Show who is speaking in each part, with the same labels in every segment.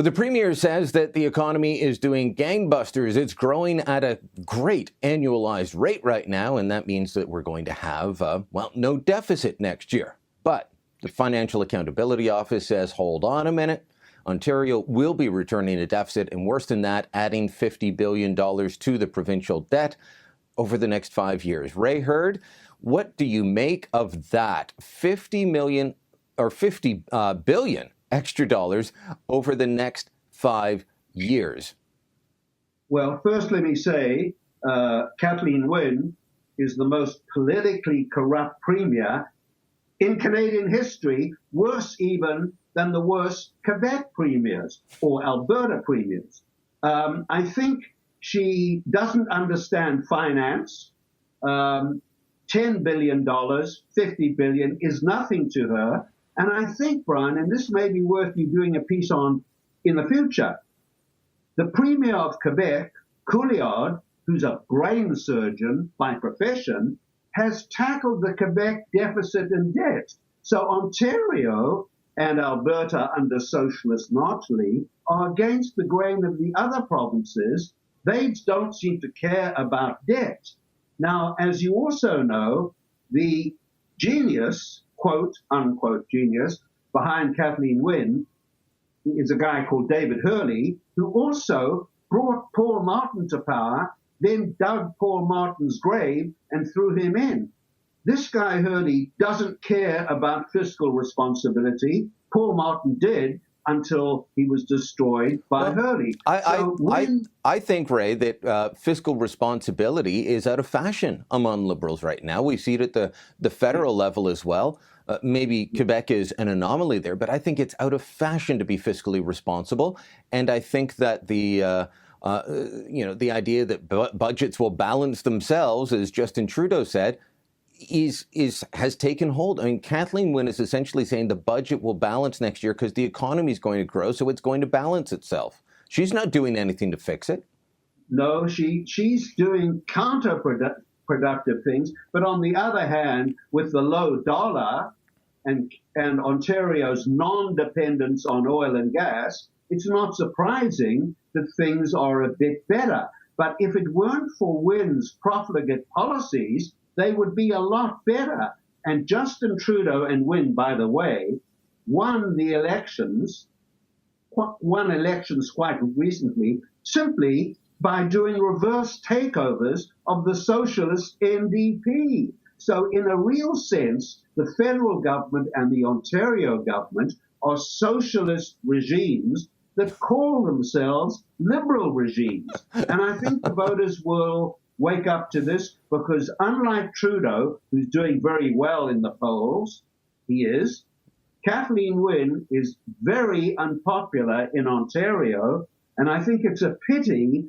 Speaker 1: Well, the Premier says that the economy is doing gangbusters. It's growing at a great annualized rate right now, and that means that we're going to have, no deficit next year. But the Financial Accountability Office says, hold on a minute. Ontario will be returning a deficit, and worse than that, adding $50 billion to the provincial debt over the next 5 years. Ray Hurd, what do you make of that? $50 billion extra dollars over the next 5 years.
Speaker 2: Well, first let me say, Kathleen Wynne is the most politically corrupt premier in Canadian history, worse even than the worst Quebec premiers or Alberta premiers. I think she doesn't understand finance. $10 billion, $50 billion is nothing to her. And I think, Brian, and this may be worth you doing a piece on in the future, the Premier of Quebec, Couillard, who's a brain surgeon by profession, has tackled the Quebec deficit and debt. So Ontario and Alberta under socialist monopoly are against the grain of the other provinces. They don't seem to care about debt. Now, as you also know, the genius, quote, unquote genius, behind Kathleen Wynne is a guy called David Hurley, who also brought Paul Martin to power, then dug Paul Martin's grave and threw him in. This guy Hurley doesn't care about fiscal responsibility. Paul Martin did until he was destroyed by Hurley.
Speaker 1: I think, Ray, that fiscal responsibility is out of fashion among Liberals right now. We see it at the federal level as well. Maybe Quebec is an anomaly there, but I think it's out of fashion to be fiscally responsible. And I think that the idea that budgets will balance themselves, as Justin Trudeau said, has taken hold. I mean, Kathleen Wynne is essentially saying the budget will balance next year because the economy is going to grow, so it's going to balance itself. She's not doing anything to fix it.
Speaker 2: No, she's doing counterproductive things. But on the other hand, with the low dollar and Ontario's non-dependence on oil and gas, it's not surprising that things are a bit better. But if it weren't for Wynne's profligate policies, they would be a lot better. And Justin Trudeau and Wynne, by the way, won elections quite recently simply by doing reverse takeovers of the socialist NDP. So in a real sense, the federal government and the Ontario government are socialist regimes that call themselves liberal regimes. And I think the voters will wake up to this because unlike Trudeau, who's doing very well in the polls, Kathleen Wynne is very unpopular in Ontario. And I think it's a pity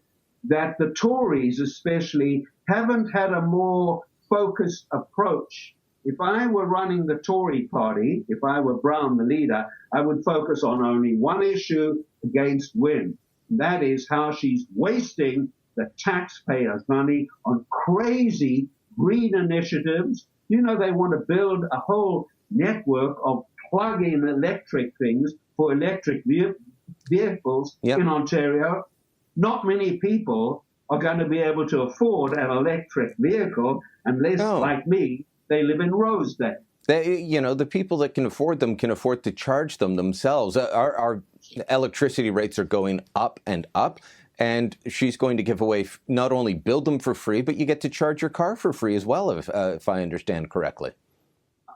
Speaker 2: that the Tories especially haven't had a more focused approach. If I were running the Tory party, if I were Brown, the leader, I would focus on only one issue against Wynne. That is how she's wasting the taxpayers' money on crazy green initiatives. You know, they want to build a whole network of plug-in electric things for electric vehicles in Ontario. Not many people are going to be able to afford an electric vehicle unless, like me, they live in Rosedale.
Speaker 1: The people that can afford them can afford to charge them themselves. Our electricity rates are going up and up. And she's going to give away, not only build them for free, but you get to charge your car for free as well, if I understand correctly.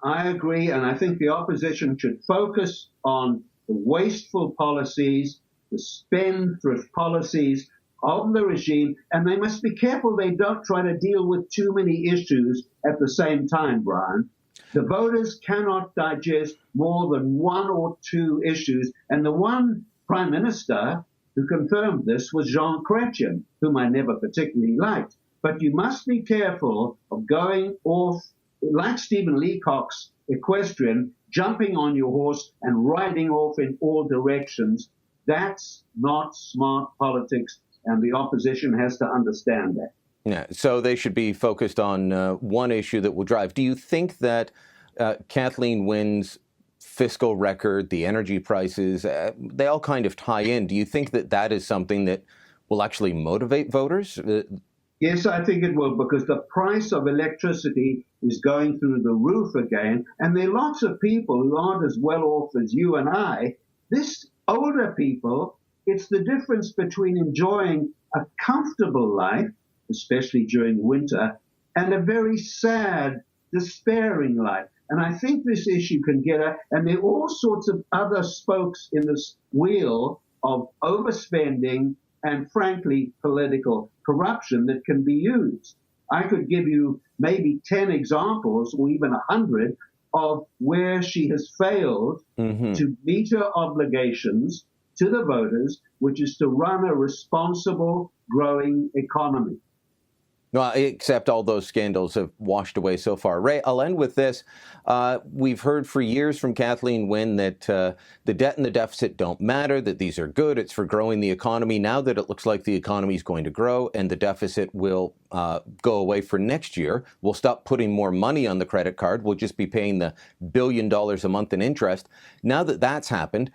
Speaker 2: I agree, and I think the opposition should focus on the wasteful policies, the spendthrift policies of the regime, and they must be careful they don't try to deal with too many issues at the same time, Brian. The voters cannot digest more than one or two issues, and the one Prime Minister who confirmed this was Jean Chrétien, whom I never particularly liked. But you must be careful of going off, like Stephen Leacock's equestrian, jumping on your horse and riding off in all directions. That's not smart politics, and the opposition has to understand that.
Speaker 1: Yeah, so they should be focused on one issue that will drive. Do you think that Kathleen Wynne's fiscal record, the energy prices, they all kind of tie in. Do you think that that is something that will actually motivate voters?
Speaker 2: Yes, I think it will, because the price of electricity is going through the roof again. And there are lots of people who aren't as well off as you and I. This older people, it's the difference between enjoying a comfortable life, especially during winter, and a very sad, despairing life. And I think this issue can get at, and there are all sorts of other spokes in this wheel of overspending and, frankly, political corruption that can be used. I could give you maybe 10 examples or even 100 of where she has failed to meet her obligations to the voters, which is to run a responsible, growing economy.
Speaker 1: Well, except all those scandals have washed away so far. Ray, I'll end with this. We've heard for years from Kathleen Wynne that the debt and the deficit don't matter, that these are good. It's for growing the economy. Now that it looks like the economy is going to grow and the deficit will go away for next year, we'll stop putting more money on the credit card. We'll just be paying the $1 billion a month in interest. Now that that's happened,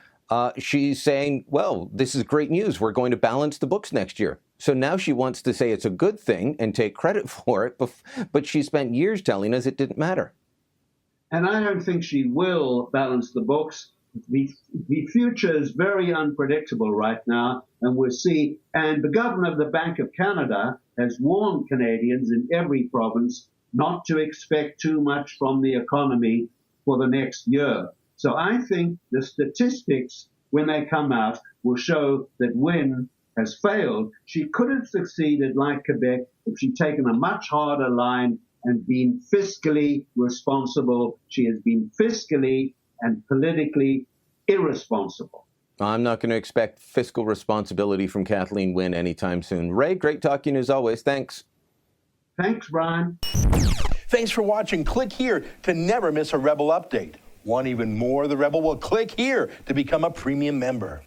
Speaker 1: she's saying, well, this is great news. We're going to balance the books next year. So now she wants to say it's a good thing and take credit for it, but she spent years telling us it didn't matter.
Speaker 2: And I don't think she will balance the books. The future is very unpredictable right now, and we'll see. And the governor of the Bank of Canada has warned Canadians in every province not to expect too much from the economy for the next year. So I think the statistics, when they come out, will show that Wynne has failed. She could have succeeded like Quebec if she'd taken a much harder line and been fiscally responsible. She has been fiscally and politically irresponsible.
Speaker 1: I'm not going to expect fiscal responsibility from Kathleen Wynne anytime soon. Ray, great talking as always. Thanks.
Speaker 2: Thanks, Brian.
Speaker 3: Thanks for watching. Click here to never miss a Rebel update. Want even more of the Rebel? Well, click here to become a premium member.